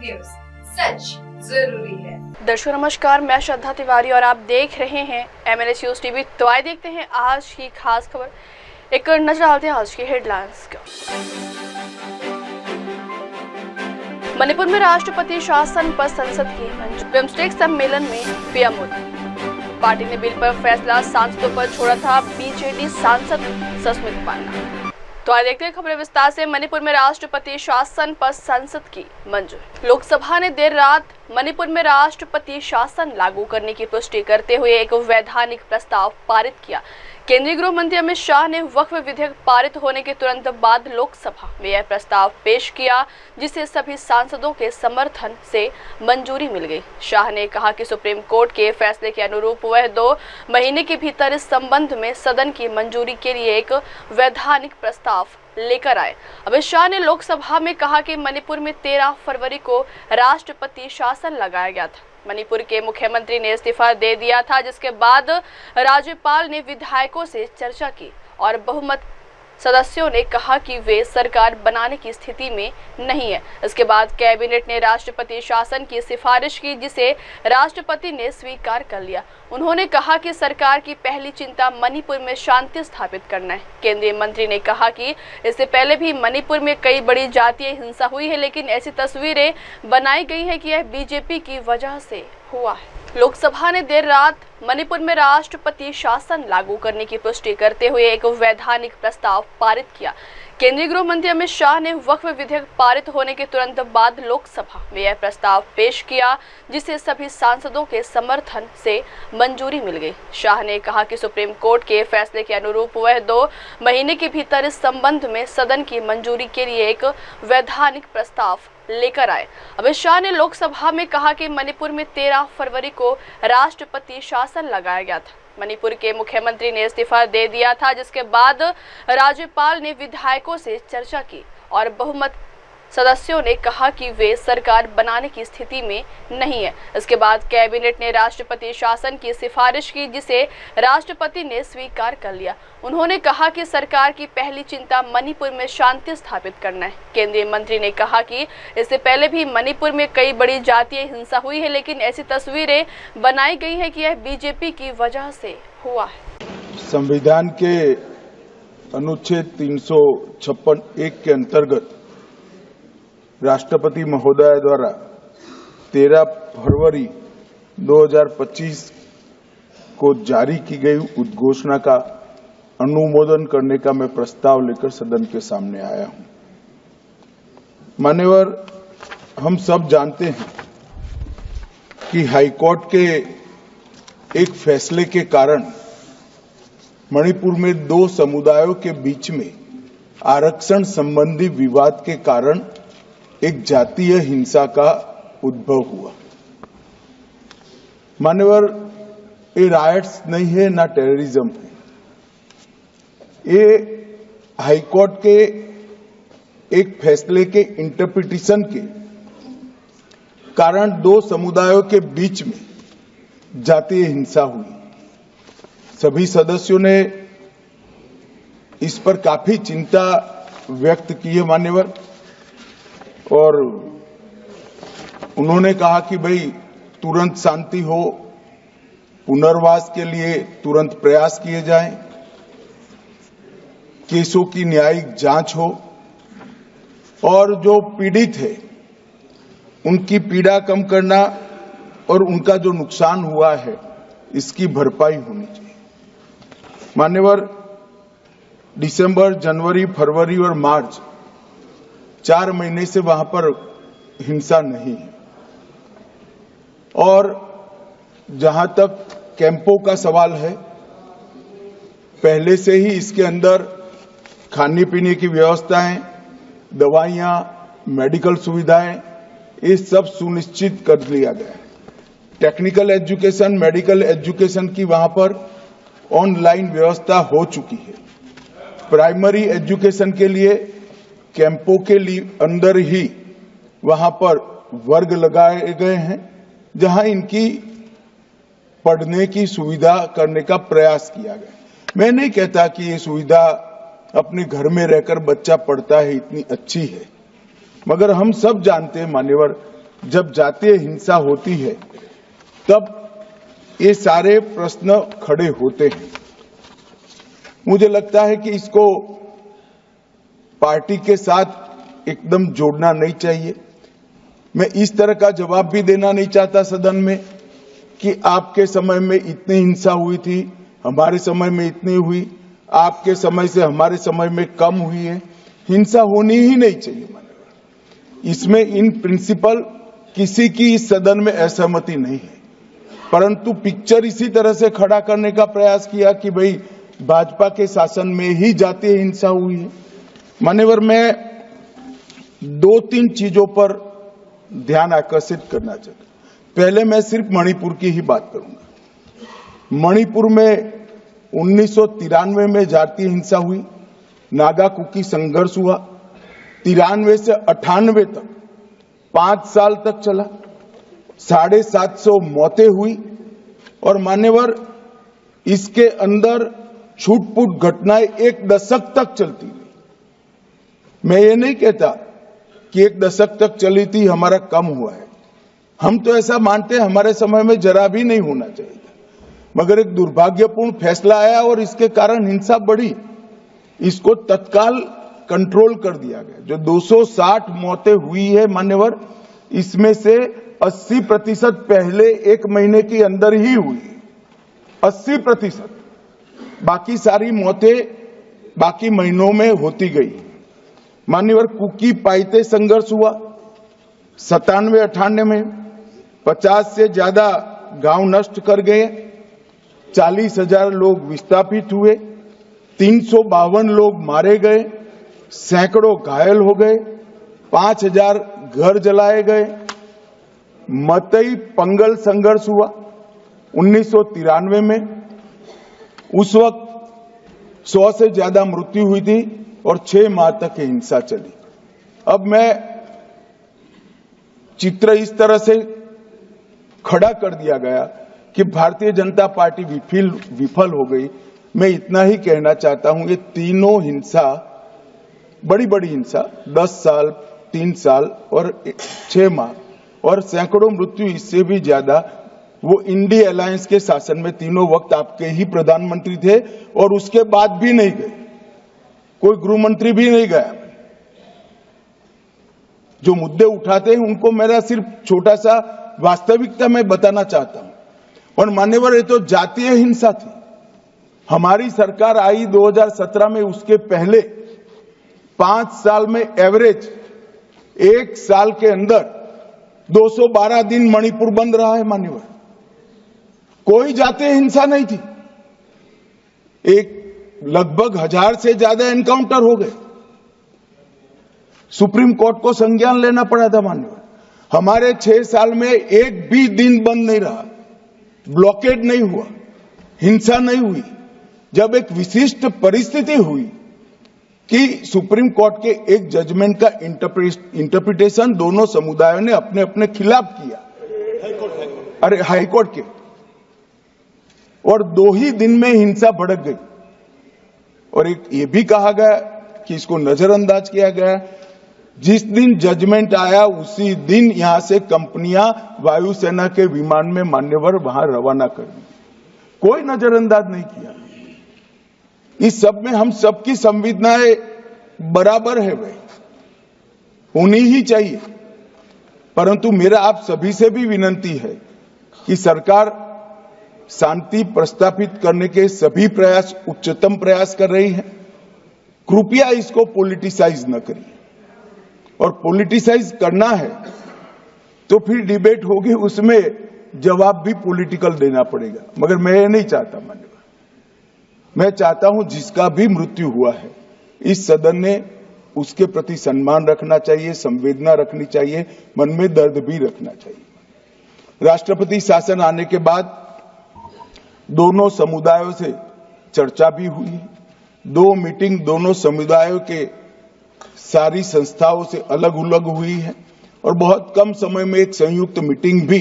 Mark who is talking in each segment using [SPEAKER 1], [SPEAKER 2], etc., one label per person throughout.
[SPEAKER 1] News, सच जरूरी है।
[SPEAKER 2] दर्शकों नमस्कार, मैं श्रद्धा तिवारी और आप देख रहे हैं MLS न्यूज टीवी। तो आइए देखते हैं आज की खास खबर। एक नजर डालते हैं आज की हेडलाइंस का। मणिपुर में राष्ट्रपति शासन पर संसद की मंजूरी। बिम्स्टेक सम्मेलन में पीएम मोदी। पार्टी ने बिल पर फैसला सांसदों पर छोड़ा था। बीजेडी सांसद सस्मित पांडा। तो आज देखते हैं खबरें विस्तार से। मणिपुर में राष्ट्रपति शासन पर संसद की मंजूरी। लोकसभा ने देर रात मणिपुर में राष्ट्रपति शासन लागू करने की पुष्टि करते हुए एक वैधानिक प्रस्ताव पारित किया। केंद्रीय गृह मंत्री अमित शाह ने वक्फ विधेयक पारित होने के तुरंत बाद लोकसभा में यह प्रस्ताव पेश किया, जिसे सभी सांसदों के समर्थन से मंजूरी मिल गई। शाह ने कहा कि सुप्रीम कोर्ट के फैसले के अनुरूप वह 2 महीने के भीतर इस संबंध में सदन की मंजूरी के लिए एक वैधानिक प्रस्ताव लेकर आए। अमित शाह ने लोकसभा में कहा कि मणिपुर में 13 फरवरी को राष्ट्रपति शासन लगाया गया था। मणिपुर के मुख्यमंत्री ने इस्तीफा दे दिया था, जिसके बाद राज्यपाल ने विधायकों से चर्चा की और बहुमत सदस्यों ने कहा कि वे सरकार बनाने की स्थिति में नहीं है। इसके बाद कैबिनेट ने राष्ट्रपति शासन की सिफारिश की, जिसे राष्ट्रपति ने स्वीकार कर लिया। उन्होंने कहा कि सरकार की पहली चिंता मणिपुर में शांति स्थापित करना है। केंद्रीय मंत्री ने कहा कि इससे पहले भी मणिपुर में कई बड़ी जातीय हिंसा हुई है, लेकिन ऐसी तस्वीरें बनाई गई है कि यह बीजेपी की वजह से हुआ है। लोकसभा ने देर रात मणिपुर में राष्ट्रपति शासन लागू करने की पुष्टि करते हुए एक वैधानिक प्रस्ताव पारित किया। केंद्रीय गृह मंत्री अमित शाह ने वक्फ विधेयक पारित होने के तुरंत बाद लोकसभा में यह प्रस्ताव पेश किया, जिसे सभी सांसदों के समर्थन से मंजूरी मिल गई। शाह ने कहा कि सुप्रीम कोर्ट के फैसले के अनुरूप वह 2 महीने के भीतर इस संबंध में सदन की मंजूरी के लिए एक वैधानिक प्रस्ताव लेकर आए। अमित शाह ने लोकसभा में कहा कि मणिपुर में 13 फरवरी को राष्ट्रपति शासन लगाया गया था। मणिपुर के मुख्यमंत्री ने इस्तीफा दे दिया था, जिसके बाद राज्यपाल ने विधायकों से चर्चा की और बहुमत सदस्यों ने कहा कि वे सरकार बनाने की स्थिति में नहीं है। इसके बाद कैबिनेट ने राष्ट्रपति शासन की सिफारिश की, जिसे राष्ट्रपति ने स्वीकार कर लिया। उन्होंने कहा कि सरकार की पहली चिंता मणिपुर में शांति स्थापित करना है। केंद्रीय मंत्री ने कहा कि इससे पहले भी मणिपुर में कई बड़ी जातीय हिंसा हुई है, लेकिन ऐसी तस्वीरें बनाई गई है कि यह बीजेपी की वजह से हुआ है।
[SPEAKER 3] संविधान के अनुच्छेद 356(1) के अंतर्गत राष्ट्रपति महोदय द्वारा 13 फरवरी 2025 को जारी की गई उद्घोषणा का अनुमोदन करने का मैं प्रस्ताव लेकर सदन के सामने आया हूं। मान्यवर, हम सब जानते हैं कि हाईकोर्ट के एक फैसले के कारण मणिपुर में 2 समुदायों के बीच में आरक्षण संबंधी विवाद के कारण एक जातीय हिंसा का उद्भव हुआ। मान्यवर, ये रायट्स नहीं है, ना टेररिज्म है। ये हाईकोर्ट के एक फैसले के इंटरप्रिटेशन के कारण 2 समुदायों के बीच में जातीय हिंसा हुई। सभी सदस्यों ने इस पर काफी चिंता व्यक्त की है मान्यवर, और उन्होंने कहा कि भाई तुरंत शांति हो, पुनर्वास के लिए तुरंत प्रयास किए जाएं, केसों की न्यायिक जांच हो और जो पीड़ित है उनकी पीड़ा कम करना और उनका जो नुकसान हुआ है इसकी भरपाई होनी चाहिए। मान्यवर, दिसंबर, जनवरी, फरवरी और मार्च 4 महीने से वहां पर हिंसा नहीं है। और जहां तक कैंपों का सवाल है, पहले से ही इसके अंदर खाने पीने की व्यवस्थाएं, दवाइयां, मेडिकल सुविधाएं, ये सब सुनिश्चित कर लिया गया है। टेक्निकल एजुकेशन, मेडिकल एजुकेशन की वहां पर ऑनलाइन व्यवस्था हो चुकी है। प्राइमरी एजुकेशन के लिए कैंपों के लिए अंदर ही वहां पर वर्ग लगाए गए हैं, जहां इनकी पढ़ने की सुविधा करने का प्रयास किया गया। मैं नहीं कहता कि ये सुविधा अपने घर में रहकर बच्चा पढ़ता है इतनी अच्छी है, मगर हम सब जानते हैं मान्यवर जब जातीय हिंसा होती है तब ये सारे प्रश्न खड़े होते हैं। मुझे लगता है कि इसको पार्टी के साथ एकदम जोड़ना नहीं चाहिए। मैं इस तरह का जवाब भी देना नहीं चाहता सदन में कि आपके समय में इतनी हिंसा हुई थी, हमारे समय में इतनी हुई, आपके समय से हमारे समय में कम हुई है। हिंसा होनी ही नहीं चाहिए। इसमें इन प्रिंसिपल किसी की इस सदन में असहमति नहीं है, परंतु पिक्चर इसी तरह से खड़ा करने का प्रयास किया कि भाई भाजपा के शासन में ही जातीय हिंसा हुई है। मान्यवर, मैं 2-3 चीजों पर ध्यान आकर्षित करना चाहता हूं। पहले मैं सिर्फ मणिपुर की ही बात करूंगा। मणिपुर में 1993 में जातीय हिंसा हुई, नागा कुकी संघर्ष हुआ। 93 से 98 तक 5 साल तक चला, 750 मौतें हुई और मान्यवर इसके अंदर छूट-फूट घटनाएं 1 दशक तक चलती रही। मैं ये नहीं कहता कि 1 दशक तक चली थी हमारा कम हुआ है, हम तो ऐसा मानते हैं हमारे समय में जरा भी नहीं होना चाहिए था, मगर एक दुर्भाग्यपूर्ण फैसला आया और इसके कारण हिंसा बढ़ी। इसको तत्काल कंट्रोल कर दिया गया। जो 260 मौतें हुई है मान्यवर, इसमें से 80% पहले 1 महीने के अंदर ही हुई, 80%। बाकी सारी मौतें बाकी महीनों में होती गई। मान्यवर, कुकी पाइते संघर्ष हुआ 97-98 में, 50 से ज्यादा गांव नष्ट कर गए, 40,000 लोग विस्थापित हुए, 352 लोग मारे गए, सैकड़ों घायल हो गए, 5,000 घर जलाए गए। मतई पंगल संघर्ष हुआ 1993 में, उस वक्त 100 से ज्यादा मृत्यु हुई थी और 6 माह तक हिंसा चली। अब मैं चित्र इस तरह से खड़ा कर दिया गया कि भारतीय जनता पार्टी विफल हो गई। मैं इतना ही कहना चाहता हूं, ये तीनों हिंसा, बड़ी बड़ी हिंसा, 10 साल, 3 साल और 6 माह और सैकड़ों मृत्यु, इससे भी ज्यादा, वो इंडिया अलायंस के शासन में तीनों वक्त आपके ही प्रधानमंत्री थे और उसके बाद भी नहीं गए, कोई गृह मंत्री भी नहीं गया। जो मुद्दे उठाते हैं उनको मेरा सिर्फ छोटा सा वास्तविकता मैं बताना चाहता हूं। और मान्यवर, ये तो जातीय हिंसा थी। हमारी सरकार आई 2017 में, उसके पहले 5 साल में एवरेज 1 साल के अंदर 212 दिन मणिपुर बंद रहा है। मान्यवर, कोई जातीय हिंसा नहीं थी। लगभग 1000 से ज्यादा एनकाउंटर हो गए, सुप्रीम कोर्ट को संज्ञान लेना पड़ा था। मान्यवर, हमारे 6 साल में एक भी दिन बंद नहीं रहा, ब्लॉकेड नहीं हुआ, हिंसा नहीं हुई। जब एक विशिष्ट परिस्थिति हुई कि सुप्रीम कोर्ट के एक जजमेंट का इंटरप्रिटेशन दोनों समुदायों ने अपने अपने खिलाफ किया, अरे हाईकोर्ट के, और 2 ही दिन में हिंसा भड़क गई। और एक ये भी कहा गया कि इसको नजरअंदाज किया गया। जिस दिन जजमेंट आया उसी दिन यहां से कंपनियां वायुसेना के विमान में मान्यवर वहां रवाना कर दी, कोई नजरअंदाज नहीं किया। इस सब में हम सबकी संवेदनाएं बराबर है, भाई होनी ही चाहिए। परंतु मेरा आप सभी से भी विनती है कि सरकार शांति प्रस्तापित करने के सभी प्रयास, उच्चतम प्रयास कर रही है। कृपया इसको पॉलिटिसाइज न करिए, और पॉलिटिसाइज करना है तो फिर डिबेट होगी, उसमें जवाब भी पॉलिटिकल देना पड़ेगा। मगर मैं ये नहीं चाहता। मान्यवर, मैं चाहता हूं जिसका भी मृत्यु हुआ है, इस सदन ने उसके प्रति सम्मान रखना चाहिए, संवेदना रखनी चाहिए, मन में दर्द भी रखना चाहिए। राष्ट्रपति शासन आने के बाद दोनों समुदायों से चर्चा भी हुई, 2 मीटिंग दोनों समुदायों के सारी संस्थाओं से अलग अलग हुई है, और बहुत कम समय में एक संयुक्त मीटिंग भी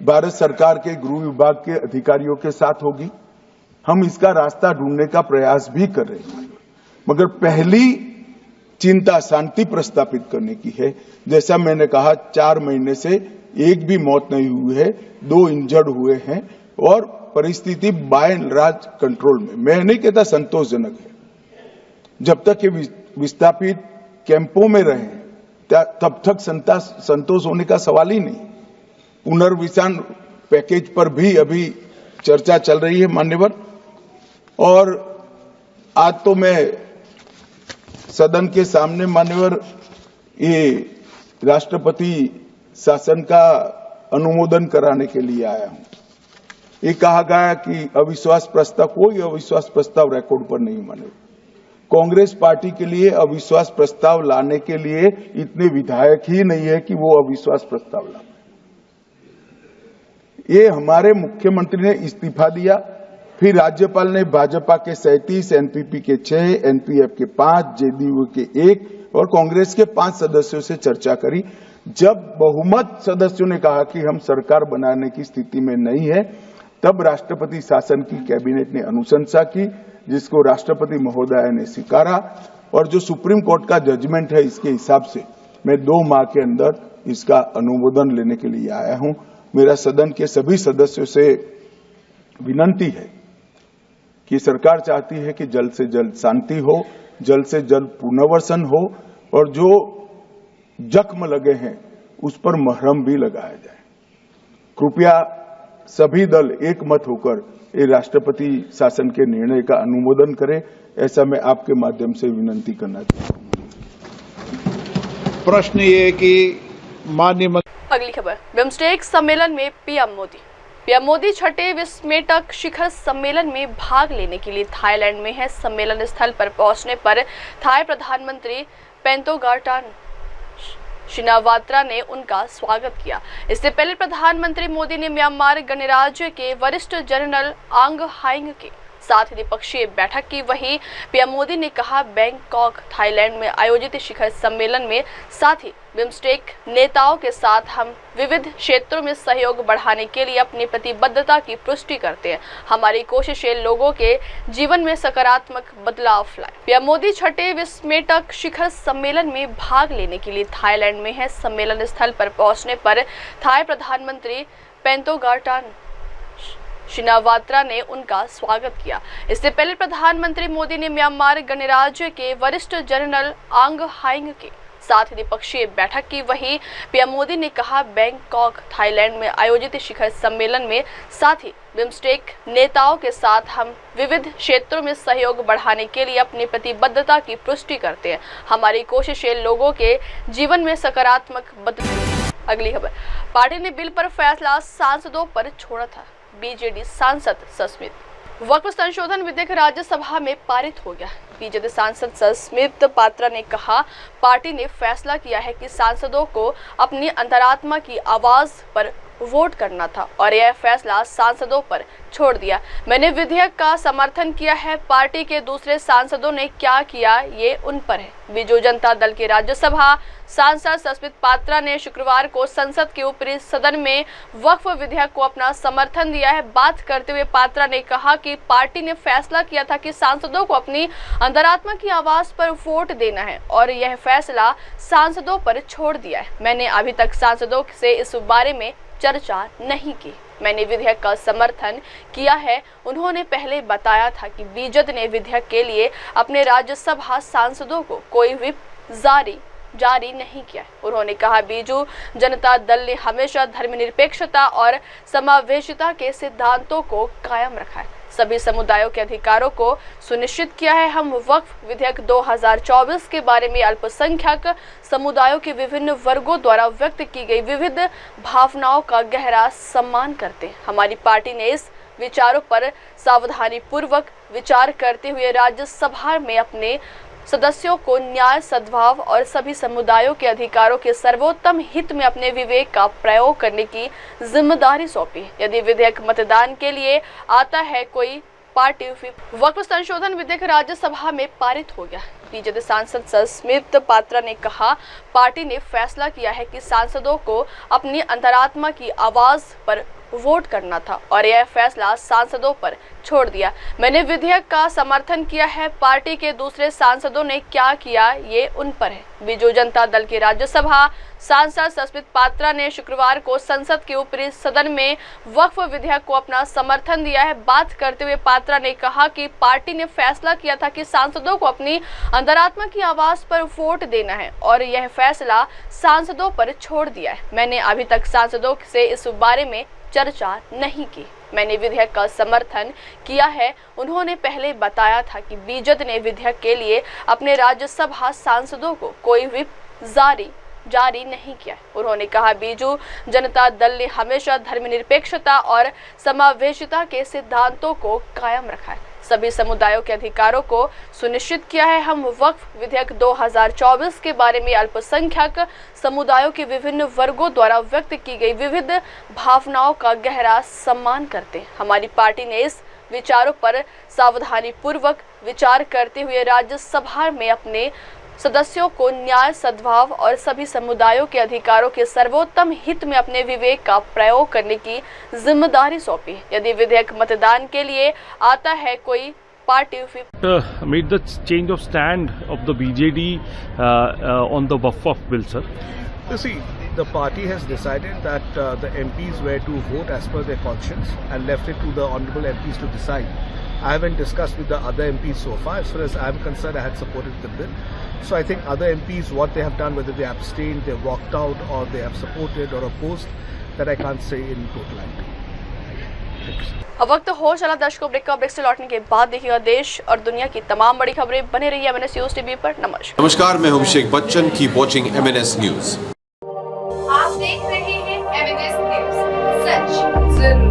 [SPEAKER 3] भारत सरकार के गृह विभाग के अधिकारियों के साथ होगी। हम इसका रास्ता ढूंढने का प्रयास भी कर रहे हैं। मगर पहली चिंता शांति प्रस्थापित करने की है। जैसा मैंने कहा 4 महीने से एक भी मौत नहीं हुई है, 2 इंजर्ड हुए हैं और परिस्थिति बाय एंड लार्ज कंट्रोल में। मैं नहीं कहता संतोषजनक है, जब तक ये विस्थापित कैंपों में रहे तब तक संतोष होने का सवाल ही नहीं। पुनर्विसान पैकेज पर भी अभी चर्चा चल रही है मान्यवर, और आज तो मैं सदन के सामने मान्यवर ये राष्ट्रपति शासन का अनुमोदन कराने के लिए आया हूं। ये कहा गया कि अविश्वास प्रस्ताव, कोई अविश्वास प्रस्ताव रिकॉर्ड पर नहीं मान्यवर। कांग्रेस पार्टी के लिए अविश्वास प्रस्ताव लाने के लिए इतने विधायक ही नहीं है कि वो अविश्वास प्रस्ताव ला। ये हमारे मुख्यमंत्री ने इस्तीफा दिया, फिर राज्यपाल ने भाजपा के 37, एनपीपी के 6, एनपीएफ के 5, जेडीयू के 1 और कांग्रेस के 5 सदस्यों से चर्चा करी। जब बहुमत सदस्यों ने कहा कि हम सरकार बनाने की स्थिति में नहीं है, तब राष्ट्रपति शासन की कैबिनेट ने अनुशंसा की, जिसको राष्ट्रपति महोदय ने स्वीकारा, और जो सुप्रीम कोर्ट का जजमेंट है इसके हिसाब से मैं 2 माह के अंदर इसका अनुमोदन लेने के लिए आया हूं। मेरा सदन के सभी सदस्यों से विनती है कि सरकार चाहती है कि जल्द से जल्द शांति हो, जल्द से जल्द पुनर्वसन हो, और जो जख्म लगे हैं उस पर मरहम भी लगाया जाए। कृपया सभी दल एक मत होकर ये राष्ट्रपति शासन के निर्णय का अनुमोदन करें, ऐसा मैं आपके माध्यम से विनती करना चाहता हूं।
[SPEAKER 4] प्रश्न ये कि माननीय
[SPEAKER 2] अगली खबर, बिम्स्टेक सम्मेलन में पीएम मोदी छठे विस्मेटक शिखर सम्मेलन में भाग लेने के लिए थाईलैंड में है। सम्मेलन स्थल पर पहुंचने पर थाई प्रधानमंत्री पेंटोगार्टान शिनावात्रा ने उनका स्वागत किया। इससे पहले प्रधानमंत्री मोदी ने म्यांमार गणराज्य के वरिष्ठ जनरल आंग हाइंग के साथ द्विपक्षीय बैठक की। वहीं पीएम मोदी ने कहा, बैंकॉक थाईलैंड में आयोजित शिखर सम्मेलन में साथ ही बिम्स्टेक नेताओं के साथ हम विविध क्षेत्रों में सहयोग बढ़ाने के लिए अपनी प्रतिबद्धता की पुष्टि करते हैं। हमारी कोशिशें लोगों के जीवन में सकारात्मक बदलाव लाए। पीएम मोदी छठे विस्मेटक शिखर सम्मेलन में भाग लेने के लिए थाईलैंड में है। सम्मेलन स्थल पर पहुंचने पर थाई प्रधानमंत्री पेंटोगार्टान शिनावात्रा ने उनका स्वागत किया। इससे पहले प्रधानमंत्री मोदी ने म्यांमार गणराज्य के वरिष्ठ जनरल आंग हाइंग के साथ द्विपक्षीय बैठक की। वहीं पीएम मोदी ने कहा, बैंकॉक थाईलैंड में आयोजित शिखर सम्मेलन में साथ ही बिम्स्टेक नेताओं के साथ हम विविध क्षेत्रों में सहयोग बढ़ाने के लिए अपनी प्रतिबद्धता की पुष्टि करते हैं। हमारी कोशिशें लोगों के जीवन में सकारात्मक बदलाव। अगली खबर, पार्टी ने बिल पर फैसला सांसदों पर छोड़ा था। बीजेडी सांसद सस्मित वक्फ संशोधन विधेयक राज्यसभा में पारित हो गया। बीजेडी सांसद सस्मित पात्रा ने कहा, पार्टी ने फैसला किया है कि सांसदों को अपनी अंतरात्मा की आवाज पर वोट करना था और यह फैसला सांसदों पर छोड़ दिया। मैंने विधेयक का समर्थन किया है, पार्टी के दूसरे सांसदों ने क्या किया ये उन पर है। बीजू जनता दल के राज्यसभा सांसद सस्मित पात्रा ने शुक्रवार को संसद के ऊपरी सदन में वक्फ विधेयक को अपना समर्थन दिया है। बात करते हुए पात्रा ने कहा कि पार्टी ने फैसला किया था कि सांसदों को अपनी अंतरात्मा की आवाज पर वोट देना है और यह फैसला सांसदों पर छोड़ दिया है। मैंने अभी तक सांसदों से इस बारे में चर्चा नहीं की। मैंने विधेयक का समर्थन किया है। उन्होंने पहले बताया था कि बीजेडी ने विधेयक के लिए अपने राज्यसभा सांसदों को कोई व्हिप जारी नहीं किया है। उन्होंने कहा, बीजू जनता दल ने हमेशा धर्मनिरपेक्षता और समावेशिता के सिद्धांतों को कायम रखा है, सभी समुदायों के अधिकारों को सुनिश्चित किया है। हम वक्फ विधेयक 2024 के बारे में अल्पसंख्यक समुदायों के विभिन्न वर्गों द्वारा व्यक्त की गई विविध भावनाओं का गहरा सम्मान करते हैं। हमारी पार्टी ने इस विचारों पर सावधानी पूर्वक विचार करते हुए राज्यसभा में अपने सदस्यों को न्याय, सद्भाव और सभी समुदायों के अधिकारों के सर्वोत्तम हित में अपने विवेक का प्रयोग करने की जिम्मेदारी सौंपी। यदि विधेयक मतदान के लिए आता है, कोई पार्टी वक्फ संशोधन विधेयक राज्यसभा में पारित हो गया। बीजेडी सांसद सस्मित पात्रा ने कहा, पार्टी ने फैसला किया है कि सांसदों को अपनी अंतरात्मा की आवाज पर वोट करना था और यह फैसला सांसदों पर छोड़ दिया। मैंने विधेयक का समर्थन किया है, पार्टी के दूसरे सांसदों ने क्या किया ये उन पर है। बीजू जनता दल के राज्यसभा सांसद सस्मित पात्रा ने शुक्रवार को संसद के ऊपरी सदन में वक्फ विधेयक को अपना समर्थन दिया है। बात करते हुए पात्रा ने कहा कि पार्टी ने फैसला किया था कि सांसदों को अपनी अंतरात्मा की आवाज पर वोट देना है और यह फैसला सांसदों पर छोड़ दिया है। मैंने अभी तक सांसदों से इस बारे में चर्चा नहीं की। मैंने विधेयक का समर्थन किया है। उन्होंने पहले बताया था कि बीजेडी ने विधेयक के लिए अपने राज्यसभा सांसदों को कोई व्हिप जारी नहीं किया। उन्होंने कहा बीजू जनता दल ने हमेशा धर्मनिरपेक्षता और समावेशिता के सिद्धांतों को कायम रखा है, सभी समुदायों के अधिकारों को सुनिश्चित किया है। हम वक्फ विधेयक 2024 के बारे में अल्पसंख्यक समुदायों के विभिन्न वर्गों द्वारा व्यक्त की गई विविध भावनाओं का गहरा सम्मान करते हैं। हमारी पार्टी ने इस विचारों पर सावधानी पूर्वक विचार करते हुए राज्यसभा में अपने सदस्यों को न्याय, सद्भाव और सभी समुदायों के अधिकारों के सर्वोत्तम हित में अपने विवेक का प्रयोग करने की जिम्मेदारी सौंपी। यदि विधेयक मतदान के लिए आता है, कोई party
[SPEAKER 5] made the change of stand of the BJD on the Waqf bill, sir?
[SPEAKER 4] You see, the party has decided that the MPs were to vote as per their conscience and left it to the honourable MPs to decide. I haven't discussed with the other MPs so far. As far as I am concerned, I had supported the bill. So I think other MPs, what they have done, whether they abstained, they walked out, or they have supported or opposed, that I can't say in totality.
[SPEAKER 2] अब वक्त हो चला दर्शकों break का। Break से लौटने के बाद देखिएगा देश और दुनिया की तमाम बड़ी खबरें। बने रहिए MNS न्यूज टीवी पर।
[SPEAKER 6] नमस्कार, मैं हूं Abhishek Bachchan. Keep watching MNS news.
[SPEAKER 1] आप देख रहे हैं MNS न्यूज, सच जरूर।